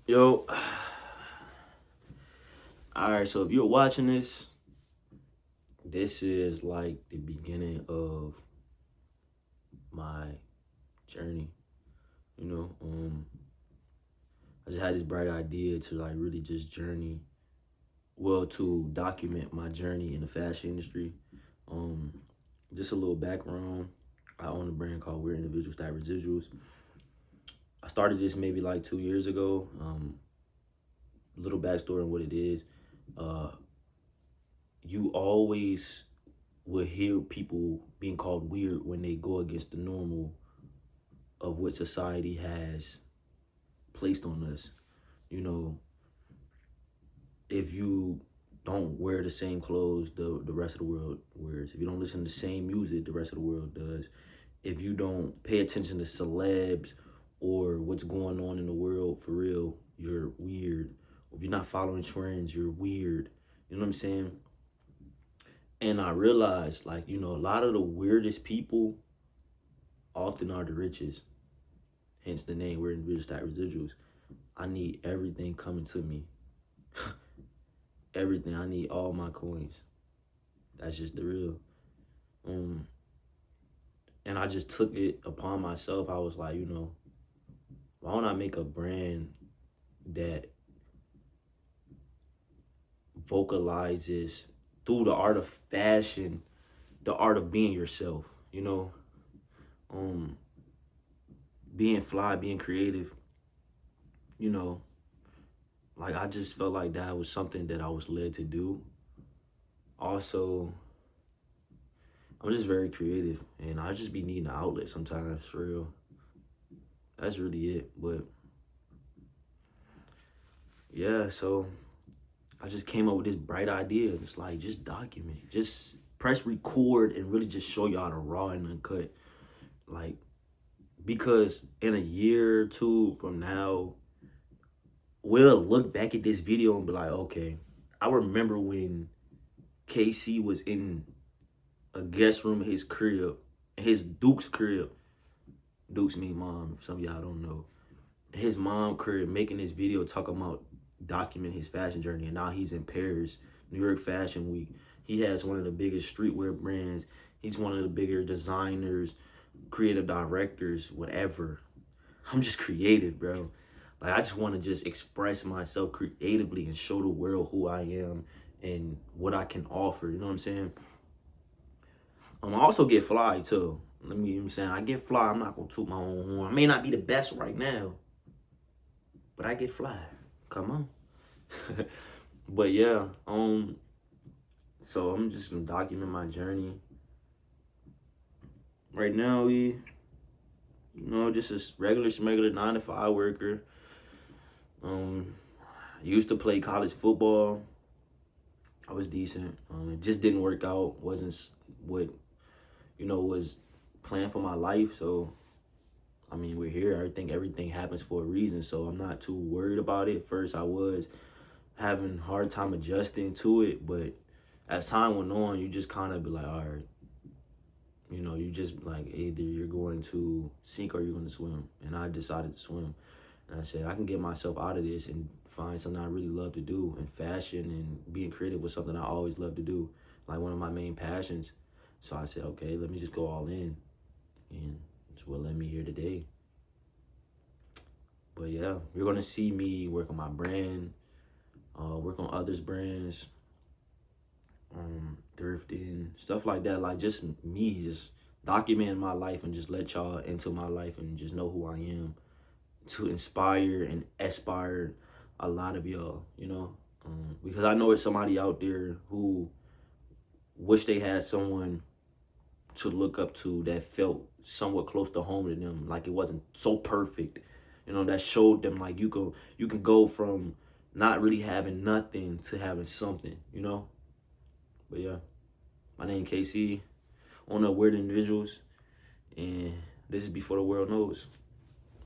Yo, alright, so if you're watching this, this is like the beginning of my journey. You know, I just had this bright idea to like really just journey, well, to document my journey in the fashion industry. Um, just a little background. I own a brand called We're Individuals StackResiduals. I started this maybe like 2 years ago. Little backstory on what it is. Uh, you always will hear people being called weird when they go against the normal of what society has placed on us. You know, if you don't wear the same clothes the rest of the world wears, if you don't listen to the same music the rest of the world does, if you don't pay attention to celebs or what's going on in the world for real, you're weird. If you're not following trends, you're weird. You know what I'm saying? And I realized, like, a lot of the weirdest people often are the richest. Hence the name, we're in rich type residuals. I need everything coming to me. Everything. I need all my coins. That's just the real. Um, and I just took it upon myself. I was like, why don't I make a brand that vocalizes through the art of fashion, the art of being yourself, um, being fly, being creative, you know, like I just felt like that was something that I was led to do. Also, I'm just very creative and I just be needing an outlet sometimes, for real. That's really it. But yeah, so I just came up with this bright idea. It's like, just document, just press record and really just show y'all the raw and uncut. Like, because in a year or two from now, we'll look back at this video and be like, okay, I remember when KC was in a guest room in his crib, his Duke's crib. Duke's mean mom, if some of y'all don't know. His mom crib, making this video talking about document his fashion journey, and now he's in Paris, New York Fashion Week. He has one of the biggest streetwear brands. He's one of the bigger designers, creative directors, whatever. I'm just creative, bro. Like, I just want to just express myself creatively and show the world who I am and what I can offer. You know what I'm saying? I also get fly too. You know what I'm saying? I get fly. I'm not gonna toot my own horn. I may not be the best right now, but I get fly. Come on. But yeah, so I'm just gonna document my journey. Right now, just a regular smuggler 9 to 5 worker. Used to play college football. I was decent. It just didn't work out. Wasn't what was planned for my life. So I mean, we're here. I think everything happens for a reason. So I'm not too worried about it. First, I was having a hard time adjusting to it, but as time went on, you just kind of be like, all right, you just like, either you're going to sink or you're going to swim. And I decided to swim. And I said, I can get myself out of this and find something I really love to do. And fashion and being creative was something I always loved to do, like one of my main passions. So I said, okay, let me just go all in. And it's what led me here today. But yeah, you're going to see me work on my brand, work on others' brands, thrifting, stuff like that. Like, just me, just documenting my life and just let y'all into my life and just know who I am, to inspire and aspire a lot of y'all, because I know there's somebody out there who wish they had someone to look up to that felt somewhat close to home to them, like it wasn't so perfect, that showed them like you can go from not really having nothing to having something. But yeah, my name KC, owner of Weird Individuals, and this is Before the World Knows.